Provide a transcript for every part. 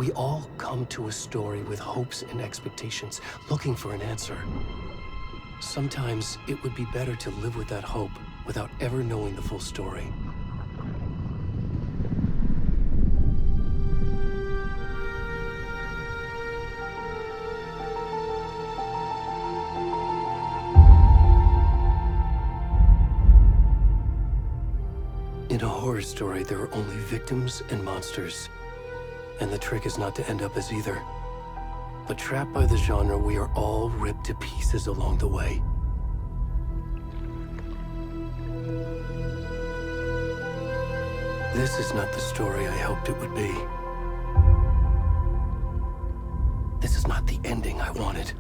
We all come to a story with hopes and expectations, looking for an answer. Sometimes it would be better to live with that hope without ever knowing the full story. In a horror story, there are only victims and monsters. And the trick is not to end up as either. But trapped by the genre, we are all ripped to pieces along the way. This is not the story I hoped it would be. This is not the ending I wanted.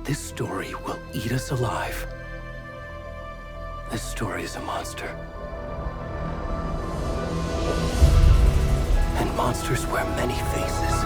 This story will eat us alive. This story is a monster. And monsters wear many faces.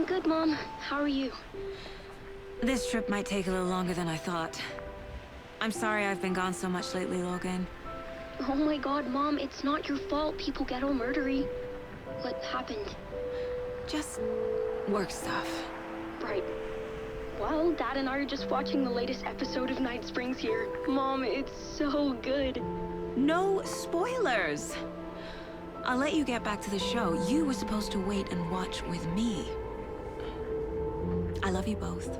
I'm good, Mom. How are you? This trip might take a little longer than I thought. I'm sorry I've been gone so much lately, Logan. Oh my god, Mom, it's not your fault people get all murdery. What happened? Just work stuff. Right. Well, Dad and I are just watching the latest episode of Night Springs here. Mom, it's so good. No spoilers! I'll let you get back to the show. You were supposed to wait and watch with me. I love you both.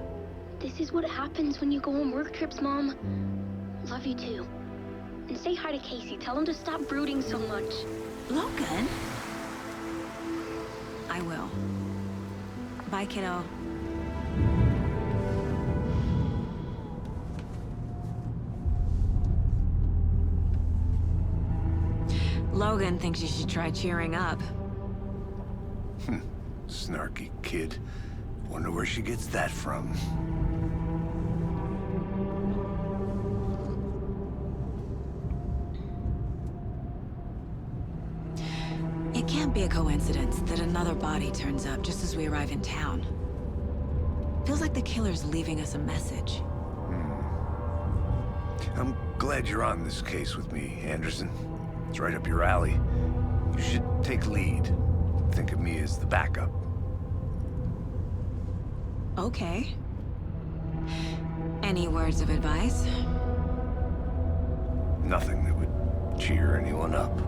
This is what happens when you go on work trips, Mom. Love you too. And say hi to Casey. Tell him to stop brooding so much. Logan? I will. Bye, kiddo. Logan thinks you should try cheering up. Snarky kid. Wonder where she gets that from. It can't be a coincidence that another body turns up just as we arrive in town. Feels like the killer's leaving us a message. I'm glad you're on this case with me, Anderson. It's right up your alley. You should take lead. Think of me as the backup. Okay. Any words of advice? Nothing that would cheer anyone up.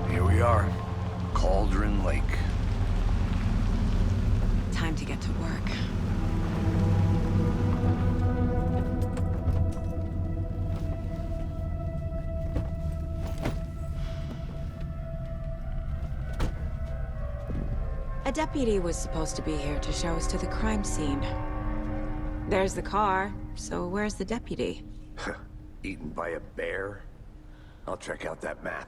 Here we are. Cauldron Lake. Time to get to work. A deputy was supposed to be here to show us to the crime scene. There's the car, so where's the deputy? Eaten by a bear? I'll check out that map.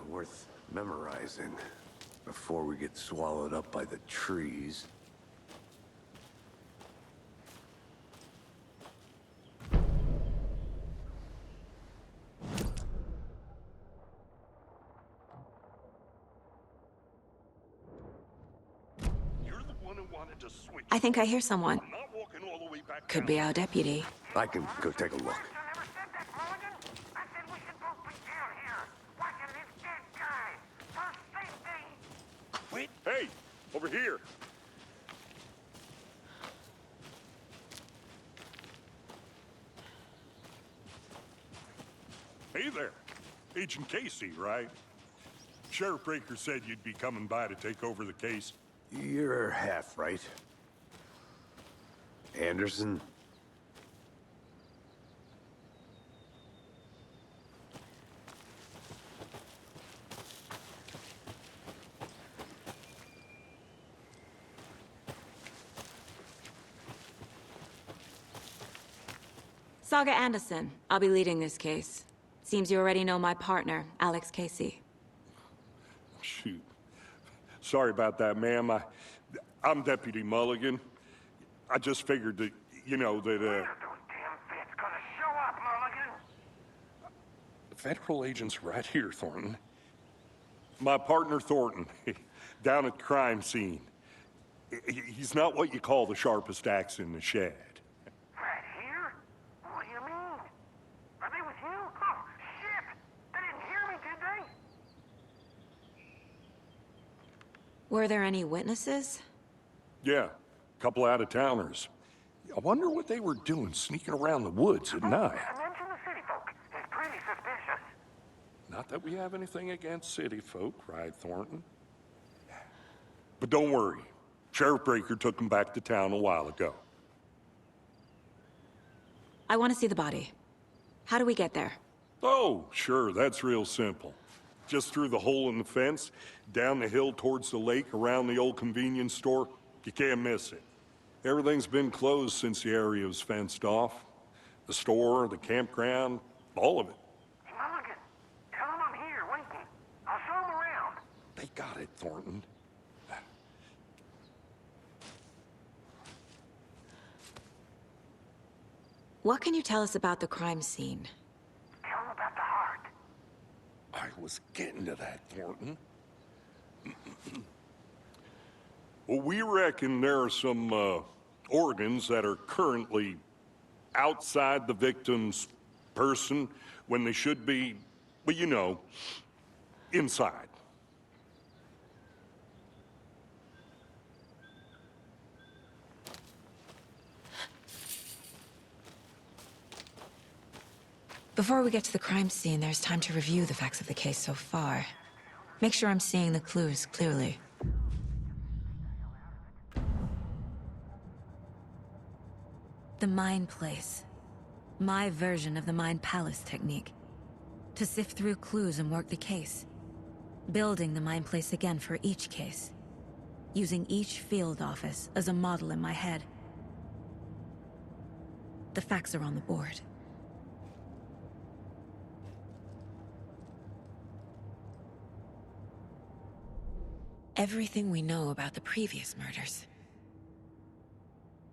Worth memorizing before we get swallowed up by the trees. I think I hear someone. Could be our deputy. I can go take a look. Wait. Hey, over here. Hey there. Agent Casey, right? Sheriff Breaker said you'd be coming by to take over the case. You're half right. Anderson? Saga Anderson. I'll be leading this case. Seems you already know my partner, Alex Casey. Shoot. Sorry about that, ma'am. I'm Deputy Mulligan. I just figured that, you know, that, Those damn feds gonna show up, Mulligan. the federal agent's right here, Thornton. My partner, Thornton, down at the crime scene. He's not what you call the sharpest axe in the shed. Right here? What do you mean? Are they with you? Oh, shit! They didn't hear me, did they? Were there any witnesses? Yeah, a couple out-of-towners. I wonder what they were doing sneaking around the woods at night. Mention the city folk. It's pretty suspicious. Not that we have anything against city folk, right, Thornton? But don't worry. Sheriff Breaker took them back to town a while ago. I want to see the body. How do we get there? Oh, sure, that's real simple. Just through the hole in the fence, down the hill towards the lake, around the old convenience store. You can't miss it. Everything's been closed since the area was fenced off. The store, the campground, all of it. Hey, Mulligan, tell them I'm here waiting. I'll show them around. They got it, Thornton. What can you tell us about the crime scene? Tell him about the heart. I was getting to that, Thornton. Well, we reckon there are some organs that are currently outside the victim's person when they should be, well, you know, inside. Before we get to the crime scene, there's time to review the facts of the case so far. Make sure I'm seeing the clues clearly. The Mind Place. My version of the Mind Palace technique. To sift through clues and work the case. Building the Mind Place again for each case. Using each field office as a model in my head. The facts are on the board. Everything we know about the previous murders.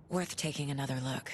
Worth taking another look.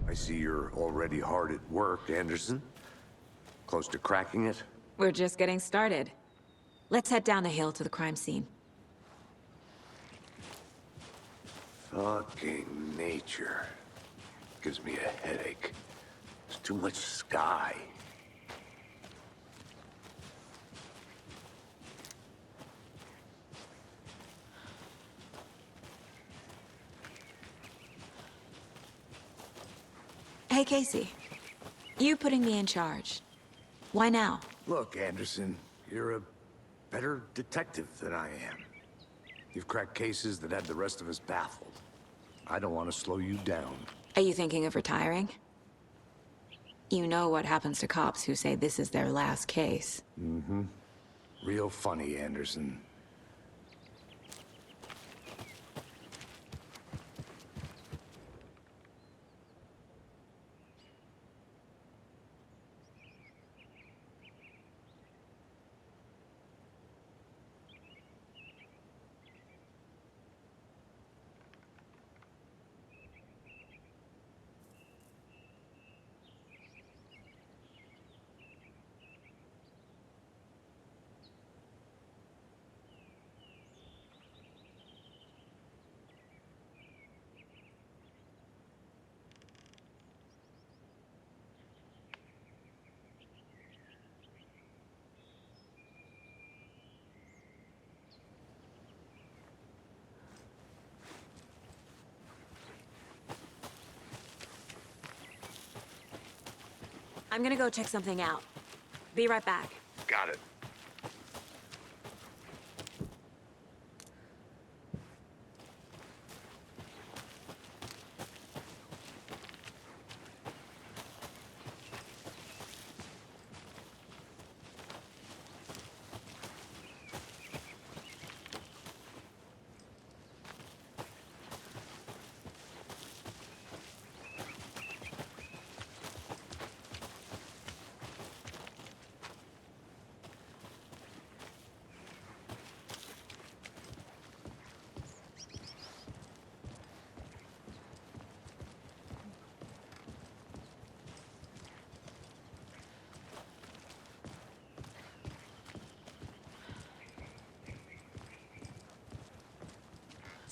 I see you're already hard at work, Anderson. Close to cracking it? We're just getting started. Let's head down the hill to the crime scene. Fucking nature. Gives me a headache. There's too much sky. Hey, Casey. You putting me in charge. Why now? Look, Anderson, you're a better detective than I am. You've cracked cases that had the rest of us baffled. I don't want to slow you down. Are you thinking of retiring? You know what happens to cops who say this is their last case. Mm-hmm. Real funny, Anderson. I'm gonna go check something out. Be right back. Got it.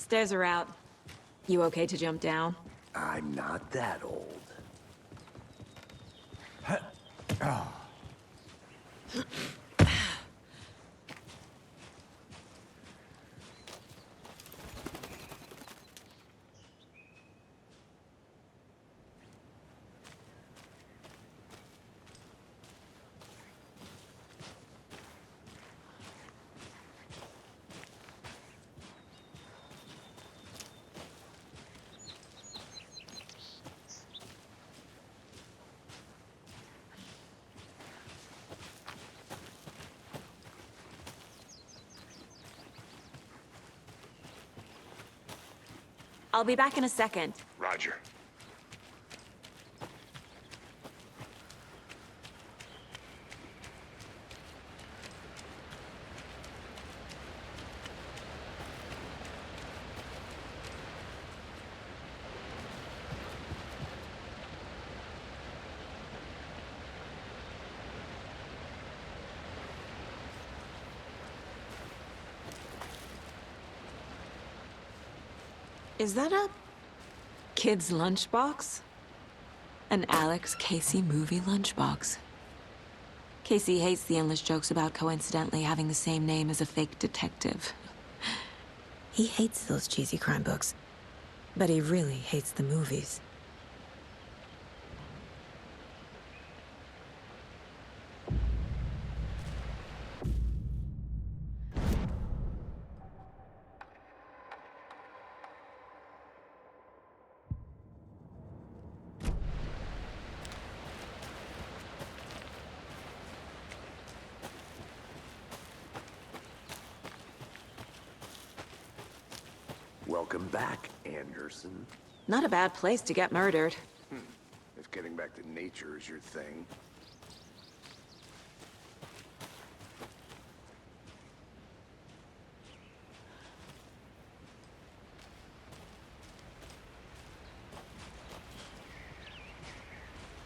Stairs are out. You okay to jump down? I'm not that old. I'll be back in a second. Roger. Is that a kid's lunchbox? An Alex Casey movie lunchbox. Casey hates the endless jokes about coincidentally having the same name as a fake detective. He hates those cheesy crime books, but he really hates the movies. Welcome back, Anderson. Not a bad place to get murdered. If getting back to nature is your thing.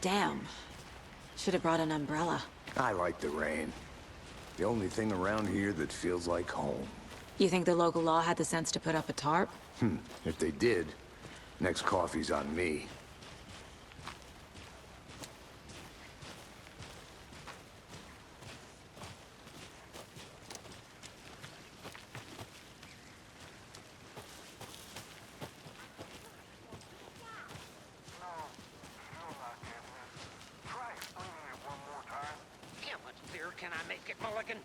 Damn. Should have brought an umbrella. I like the rain. The only thing around here that feels like home. You think the local law had the sense to put up a tarp? If they did, next coffee's on me. Try explaining it one more time. How much clearer can I make it, Mulligan?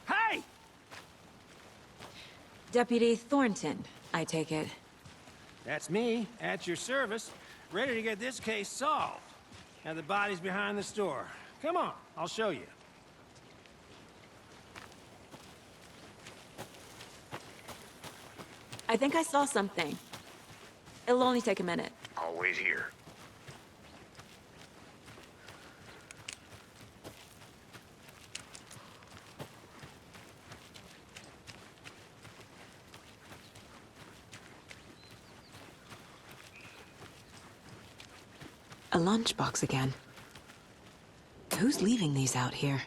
Hey! Deputy Thornton, I take it. That's me, at your service, ready to get this case solved. Now the body's behind the store. Come on, I'll show you. I think I saw something. It'll only take a minute. I'll wait here. A lunchbox again. Who's leaving these out here?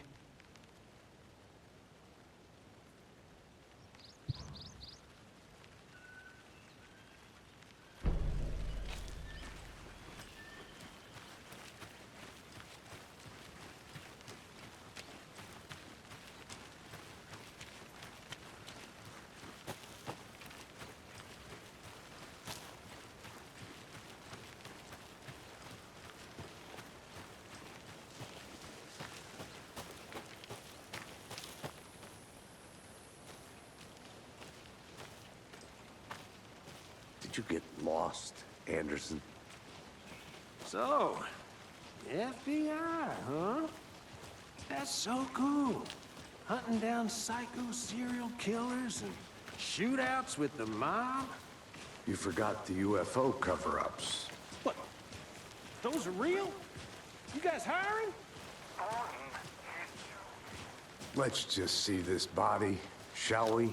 Did you get lost, Anderson? So, FBI, huh? That's so cool. Hunting down psycho serial killers and shootouts with the mob. You forgot the UFO cover-ups. What? Those are real? You guys hiring? Let's just see this body, shall we?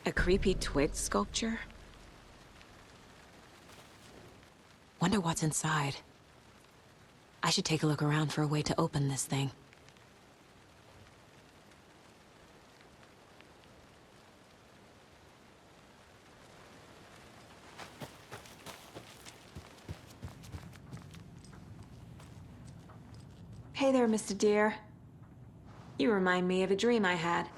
A creepy twig sculpture? Wonder what's inside. I should take a look around for a way to open this thing. Hey there, Mr. Deer. You remind me of a dream I had.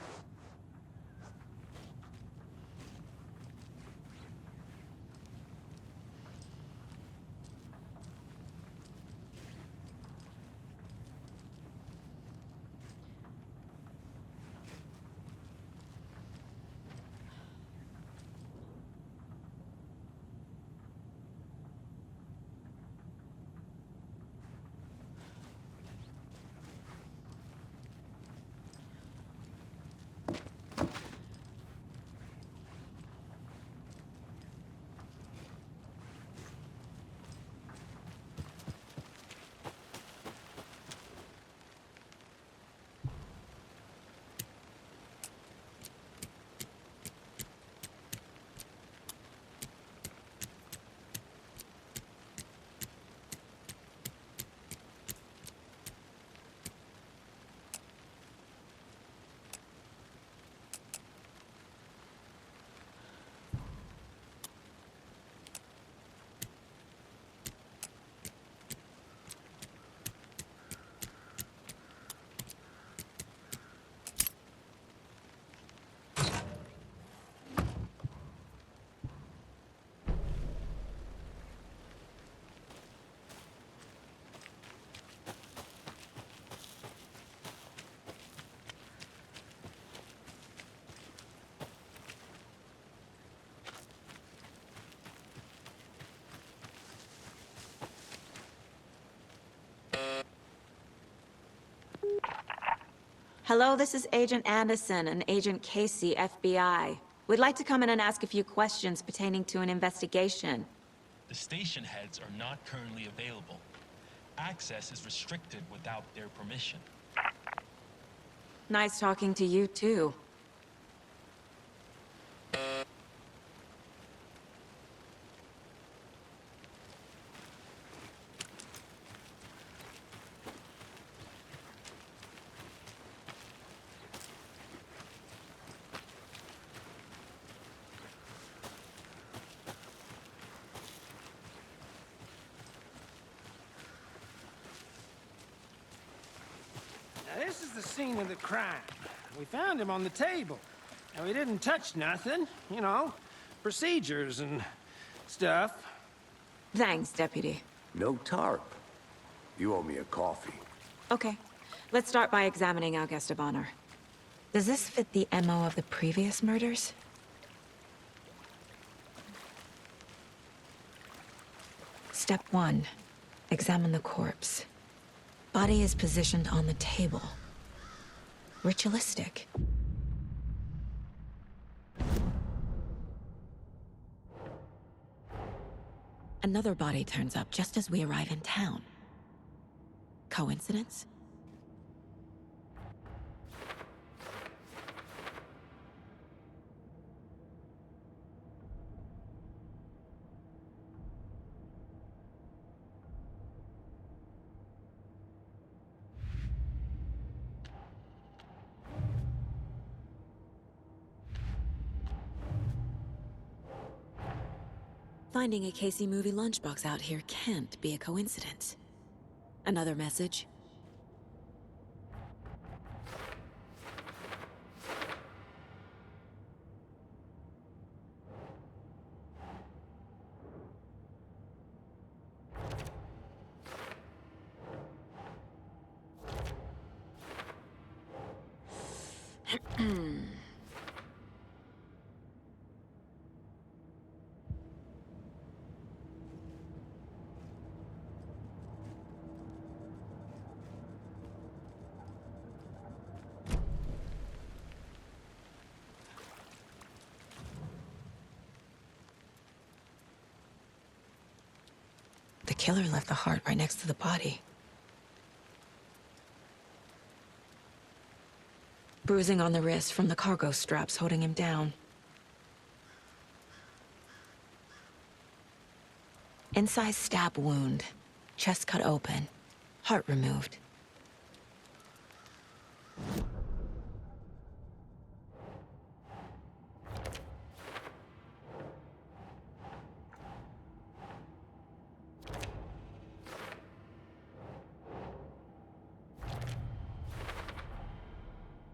Hello, this is Agent Anderson and Agent Casey, FBI. We'd like to come in and ask a few questions pertaining to an investigation. The station heads are not currently available. Access is restricted without their permission. Nice talking to you, too. Now, this is the scene of the crime. We found him on the table. And we didn't touch nothing, you know, procedures and stuff. Thanks, Deputy. No tarp. You owe me a coffee. Okay, let's start by examining our guest of honor. Does this fit the MO of the previous murders? Step 1. Examine the corpse. Body is positioned on the table. Ritualistic. Another body turns up just as we arrive in town. Coincidence? Finding a Casey movie lunchbox out here can't be a coincidence. Another message? The killer left the heart right next to the body. Bruising on the wrist from the cargo straps holding him down. Incised stab wound. Chest cut open. Heart removed.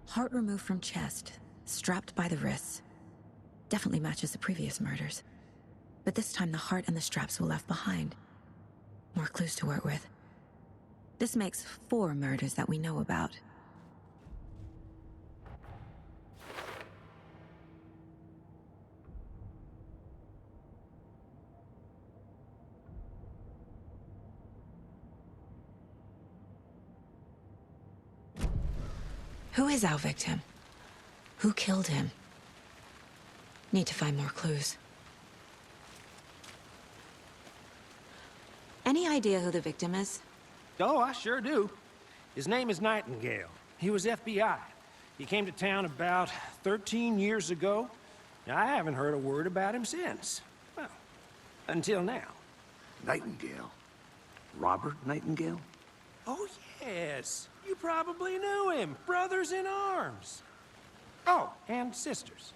Heart removed from chest, strapped by the wrists. Definitely matches the previous murders. But this time the heart and the straps were left behind. More clues to work with. This makes 4 murders that we know about. Who is our victim? Who killed him? Need to find more clues. Any idea who the victim is? Oh, I sure do. His name is Nightingale. He was FBI. He came to town about 13 years ago. Now, I haven't heard a word about him since. Well, until now. Nightingale? Robert Nightingale? Oh, yes. You probably knew him. Brothers in arms. Oh, and sisters.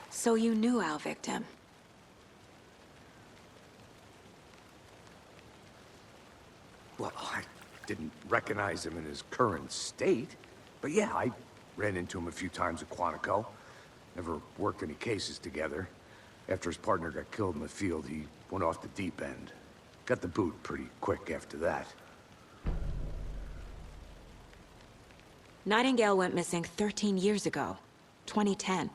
So you knew our victim? Well, I didn't recognize him in his current state. But yeah, I ran into him a few times at Quantico. Never worked any cases together. After his partner got killed in the field, he went off the deep end. Got the boot pretty quick after that. Nightingale went missing 13 years ago. 2010.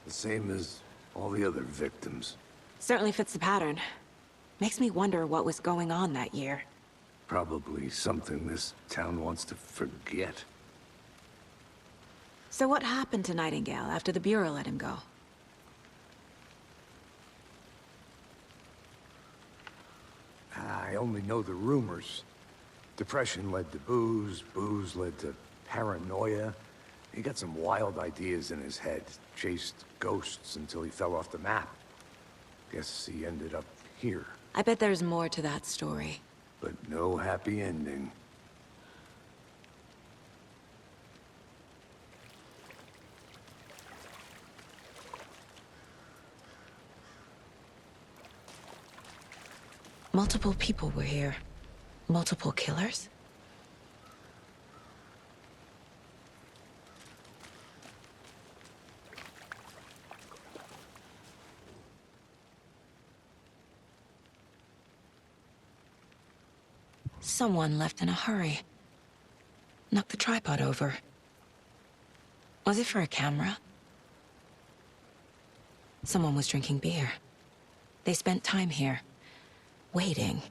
The same as all the other victims. Certainly fits the pattern. Makes me wonder what was going on that year. Probably something this town wants to forget. So what happened to Nightingale after the Bureau let him go? I only know the rumors. Depression led to booze, booze led to paranoia. He got some wild ideas in his head, chased ghosts until he fell off the map. Guess he ended up here, I bet there's more to that story. but no happy ending. Multiple people were here. Multiple killers? Someone left in a hurry. Knocked the tripod over. Was it for a camera? Someone was drinking beer. They spent time here, waiting.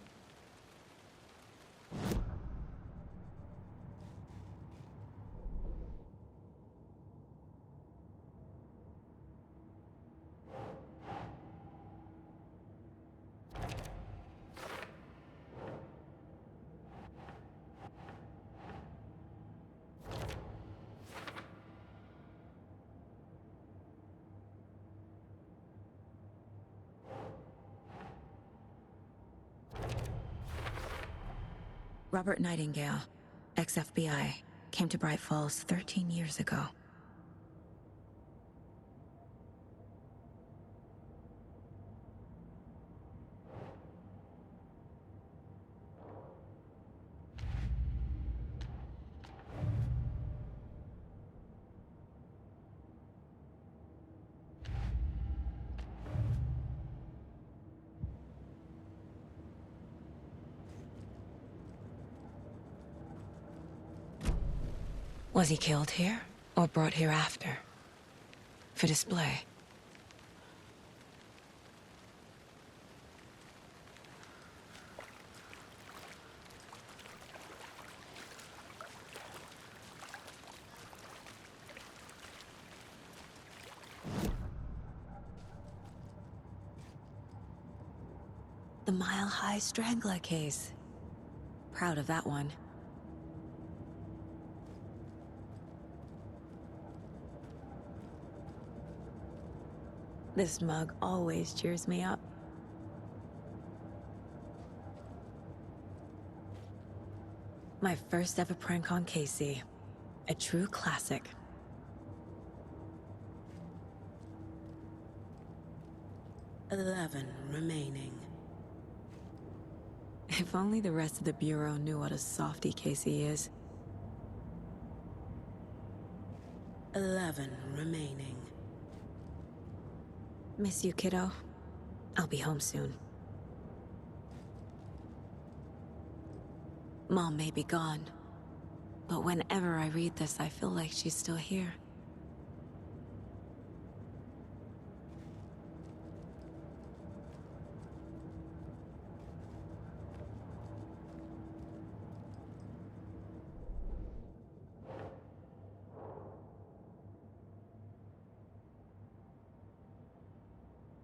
Robert Nightingale, ex-FBI, came to Bright Falls 13 years ago. Was he killed here, or brought here after? For display? The Mile High Strangler case. Proud of that one. This mug always cheers me up. My first ever prank on Casey. A true classic. "11 remaining." If only the rest of the Bureau knew what a softie Casey is. 11 remaining. Miss you, kiddo. I'll be home soon. Mom may be gone, but whenever I read this, I feel like she's still here.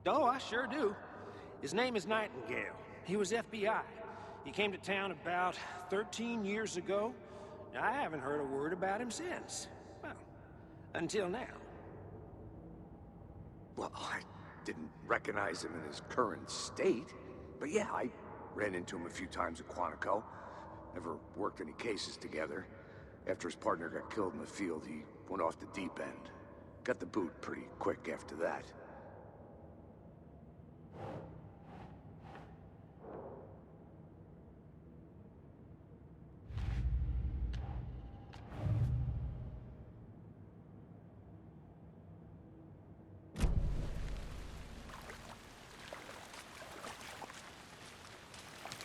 Oh, I sure do. His name is Nightingale. He was FBI. He came to town about 13 years ago. I haven't heard a word about him since. Well, until now. Well, I didn't recognize him in his current state. But yeah, I ran into him a few times at Quantico. Never worked any cases together. After his partner got killed in the field, he went off the deep end. Got the boot pretty quick after that.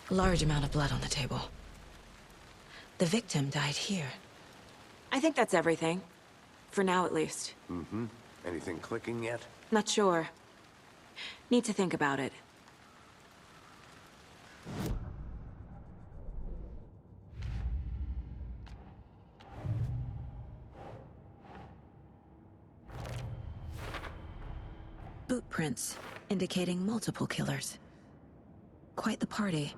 A large amount of blood on the table. The victim died here. I think that's everything. For now, at least. Mm-hmm. Anything clicking yet? Not sure. Need to think about it. Boot prints, indicating multiple killers. Quite the party.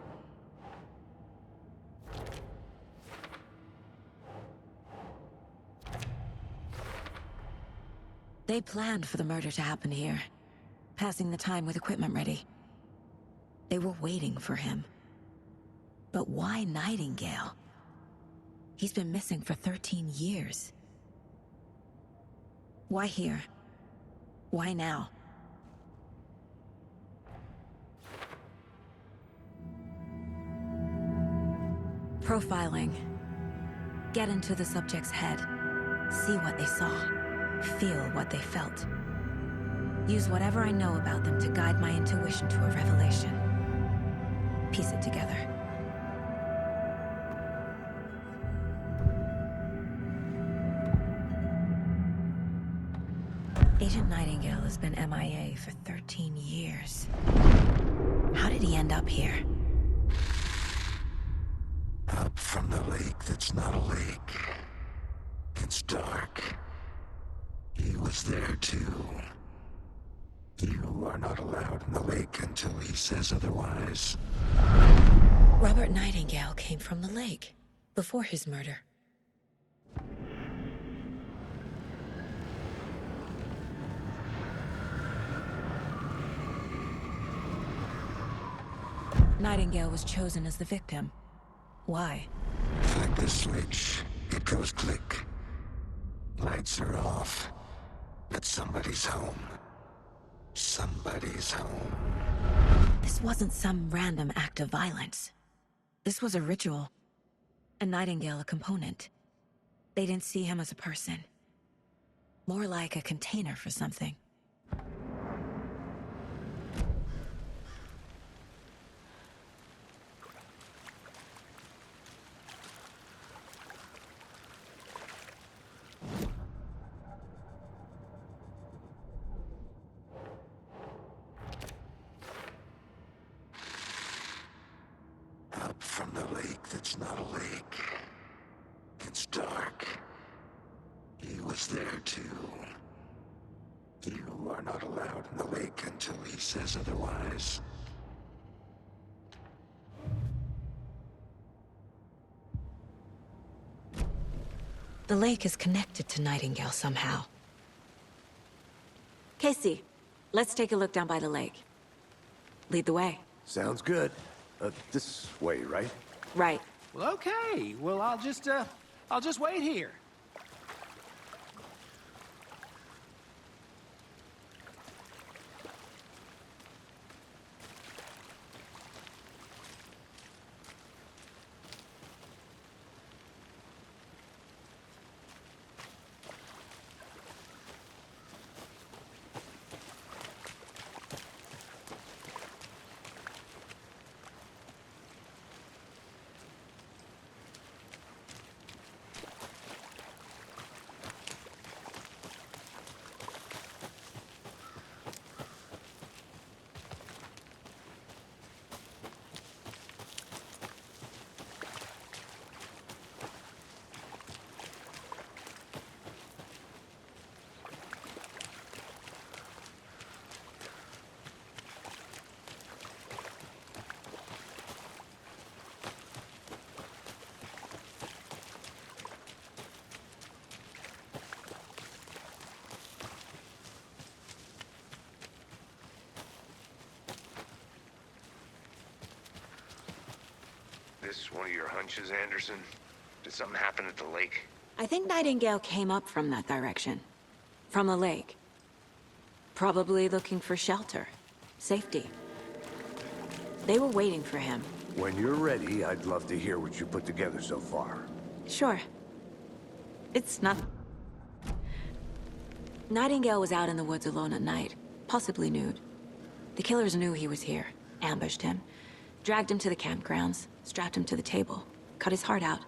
They planned for the murder to happen here, passing the time with equipment ready. They were waiting for him. But why Nightingale? He's been missing for 13 years. Why here? Why now? Profiling. Get into the subject's head. See what they saw. Feel what they felt. Use whatever I know about them to guide my intuition to a revelation. Piece it together. Agent Nightingale has been MIA for 13 years. How did he end up here? Up from the lake that's not a lake. It's dark. He was there too. You are not allowed in the lake until he says otherwise. Robert Nightingale came from the lake, before his murder. Nightingale was chosen as the victim. Why? Flick the switch, it goes click. Lights are off, but somebody's home. Somebody's home. This wasn't some random act of violence. This was a ritual. And Nightingale a component. They didn't see him as a person. More like a container for something. Up from the lake that's not a lake. It's dark. He was there too. You are not allowed in the lake until he says otherwise. The lake is connected to Nightingale somehow. Casey, Let's take a look down by the lake. Lead the way. Sounds good. This way, right? Right. Well, okay. Well, I'll just wait here. This one of your hunches, Anderson? Did something happen at the lake? I think Nightingale came up from that direction. From the lake. Probably looking for shelter. Safety. They were waiting for him. When you're ready, I'd love to hear what you put together so far. Sure. It's not... Nightingale was out in the woods alone at night, possibly nude. The killers knew he was here, ambushed him, dragged him to the campgrounds, strapped him to the table, cut his heart out.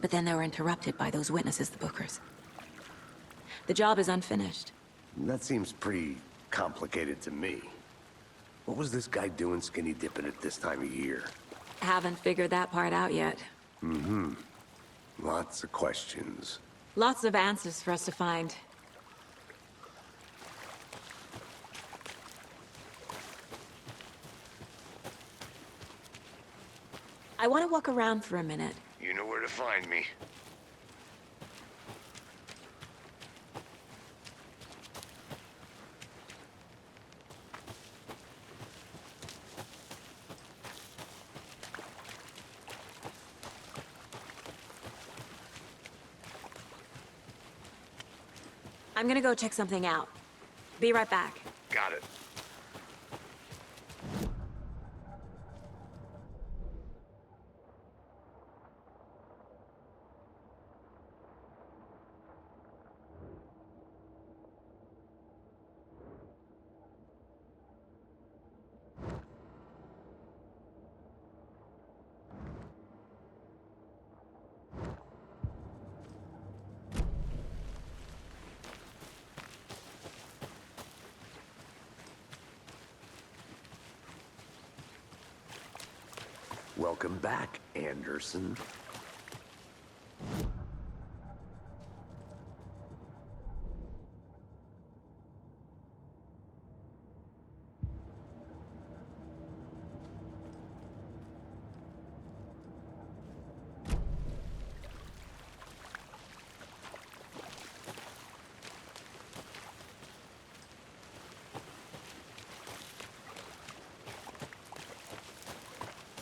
But then they were interrupted by those witnesses, the Bookers. The job is unfinished. That seems pretty complicated to me. What was this guy doing skinny dipping at this time of year? Haven't figured that part out yet. Mm-hmm. Lots of questions. Lots of answers for us to find. I want to walk around for a minute. You know where to find me. I'm gonna go check something out. Be right back. Got it. Welcome back, Anderson.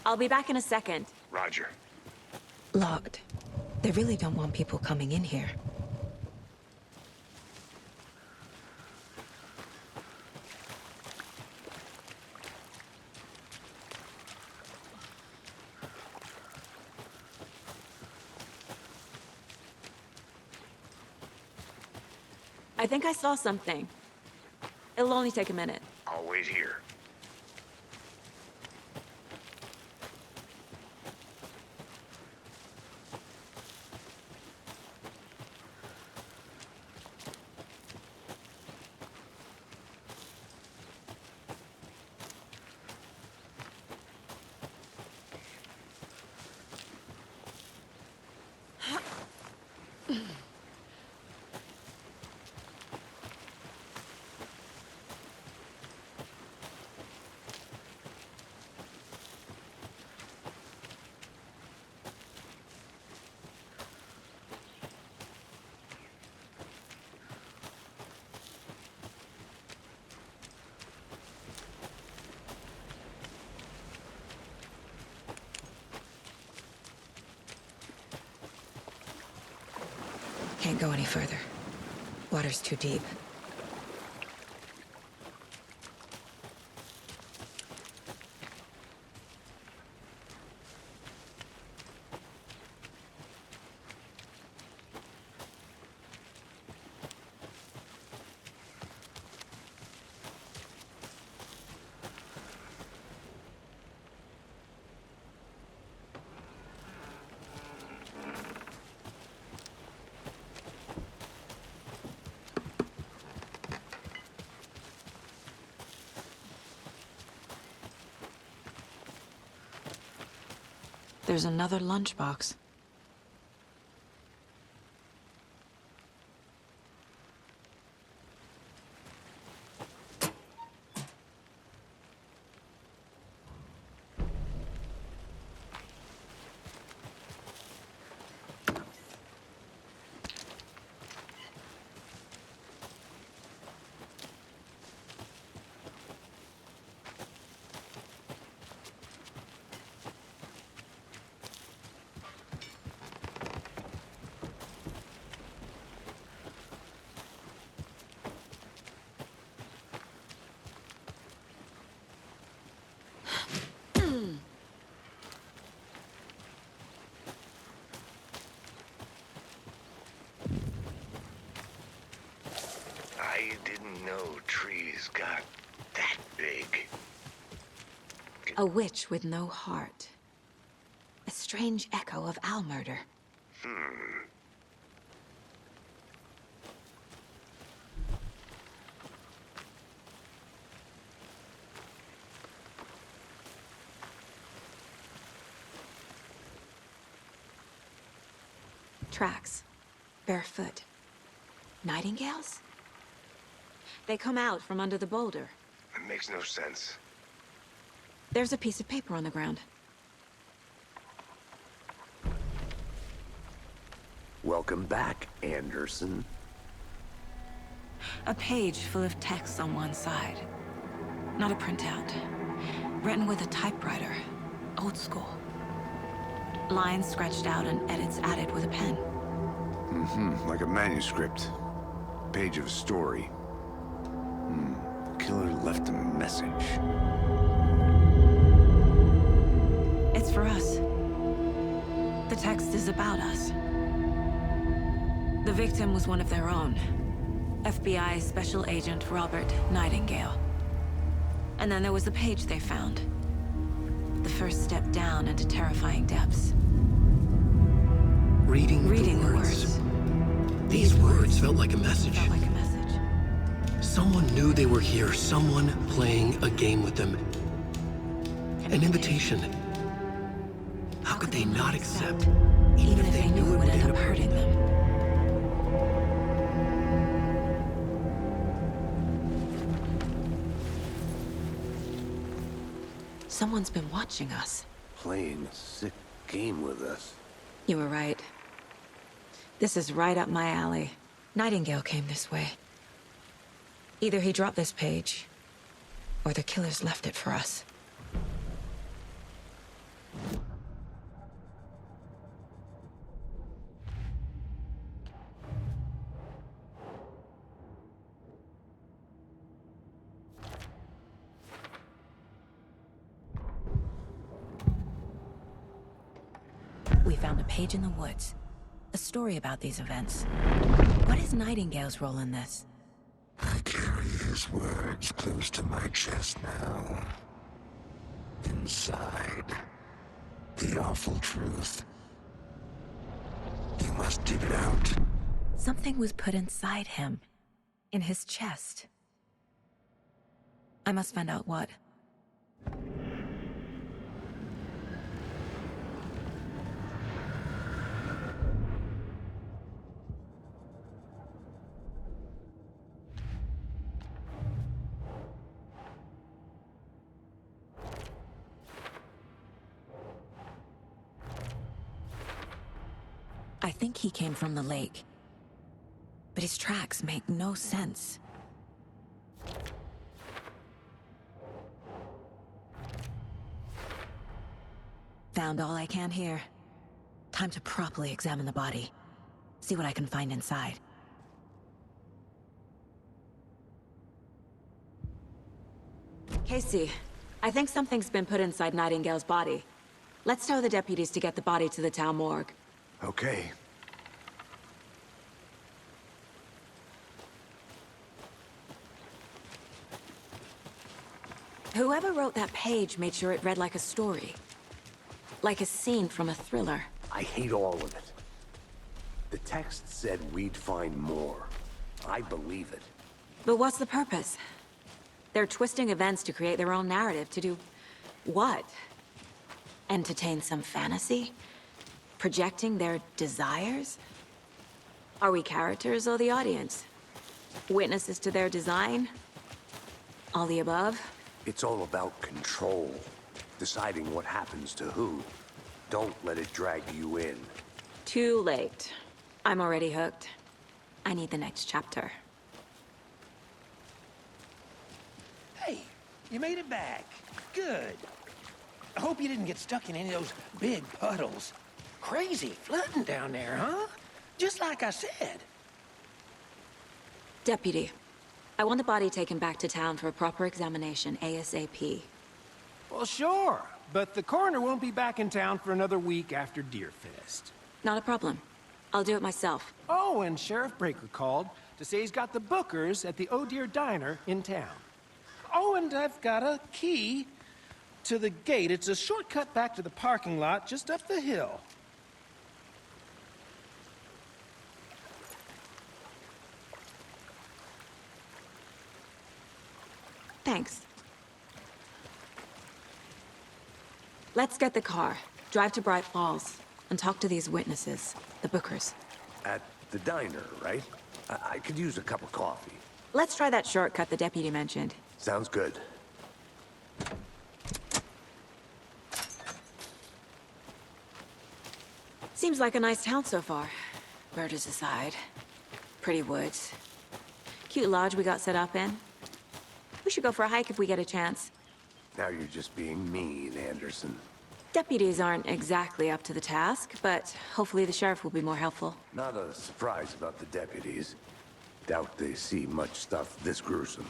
I'll be back in a second. Roger. Locked. They really don't want people coming in here. I think I saw something. It'll only take a minute. I'll wait here. can't go any further. Water's too deep. There's another lunchbox. I didn't know trees got that big. A witch with no heart. A strange echo of owl murder. Tracks. Barefoot. Nightingales? They come out from under the boulder. It makes no sense. There's a piece of paper on the ground. Welcome back, Anderson. A page full of text on one side. Not a printout. Written with a typewriter. Old school. Lines scratched out and edits added with a pen. Like a manuscript. Page of a story. Killer left a message. It's for us. The text is about us. The victim was one of their own. FBI Special Agent Robert Nightingale. And then there was the page they found. The first step down into terrifying depths. Reading the words. These words felt like a message. Felt like a message. Someone knew they were here, someone playing a game with them. An invitation. How could they not accept, even if they knew it would end up hurting them? Someone's been watching us. Playing a sick game with us. You were right. This is right up my alley. Nightingale came this way. Either he dropped this page, or the killers left it for us. We found a page in the woods. A story about these events. What is Nightingale's role in this? I carry his words close to my chest now. Inside, the awful truth. You must dig it out. Something was put inside him. In his chest. I must find out what. I think he came from the lake. But his tracks make no sense. Found all I can here. Time to properly examine the body. See what I can find inside. Casey, I think something's been put inside Nightingale's body. Let's tell the deputies to get the body to the town morgue. Okay. Whoever wrote that page made sure it read like a story. Like a scene from a thriller. I hate all of it. The text said we'd find more. I believe it. But what's the purpose? They're twisting events to create their own narrative, to do what? Entertain some fantasy? Projecting their desires? Are we characters or the audience? Witnesses to their design? All the above? It's all about control. Deciding what happens to who. Don't let it drag you in. Too late. I'm already hooked. I need the next chapter. Hey, you made it back. Good. I hope you didn't get stuck in any of those big puddles. Crazy flooding down there, huh? Just like I said. Deputy, I want the body taken back to town for a proper examination, ASAP. Well, sure. But the coroner won't be back in town for another week after Deerfest. Not a problem. I'll do it myself. Oh, and Sheriff Breaker called to say he's got the bookers at the Oh Dear Diner in town. Oh, and I've got a key to the gate. It's a shortcut back to the parking lot just up the hill. Thanks. Let's get the car, drive to Bright Falls, and talk to these witnesses, the bookers. At the diner, right? I could use a cup of coffee. Let's try that shortcut the deputy mentioned. Sounds good. Seems like a nice town so far. Murders aside. Pretty woods. Cute lodge we got set up in. We should go for a hike if we get a chance. Now you're just being mean, Anderson. Deputies aren't exactly up to the task, but hopefully the sheriff will be more helpful. Not a surprise about the deputies. Doubt they see much stuff this gruesome.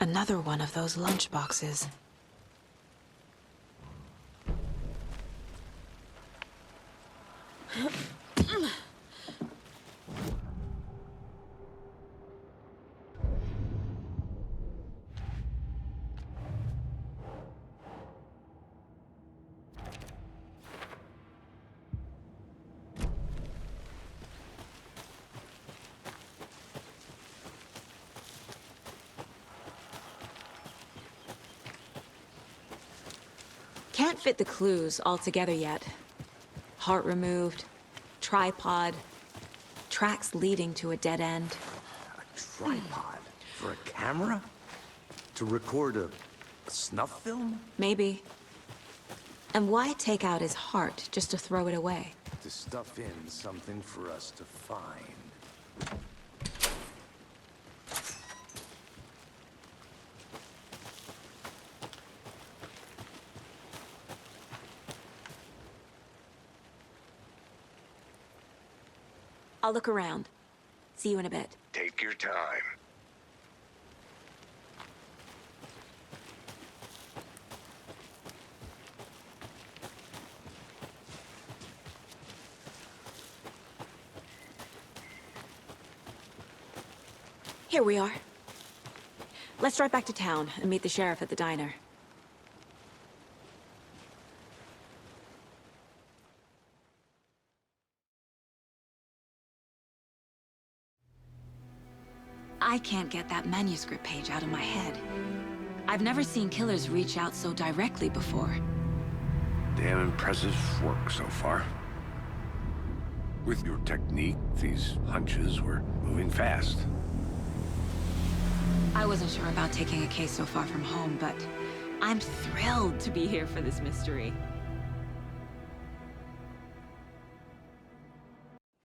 Another one of those lunch boxes. Can't fit the clues all together yet. Heart removed, tripod, tracks leading to a dead end. A tripod? For a camera? To record a snuff film? Maybe. And why take out his heart just to throw it away? To stuff in something for us to find. I'll look around. See you in a bit. Take your time. Here we are. Let's drive back to town and meet the sheriff at the diner. I can't get that manuscript page out of my head. I've never seen killers reach out so directly before. Damn impressive work so far. With your technique, these hunches were moving fast. I wasn't sure about taking a case so far from home, but I'm thrilled to be here for this mystery.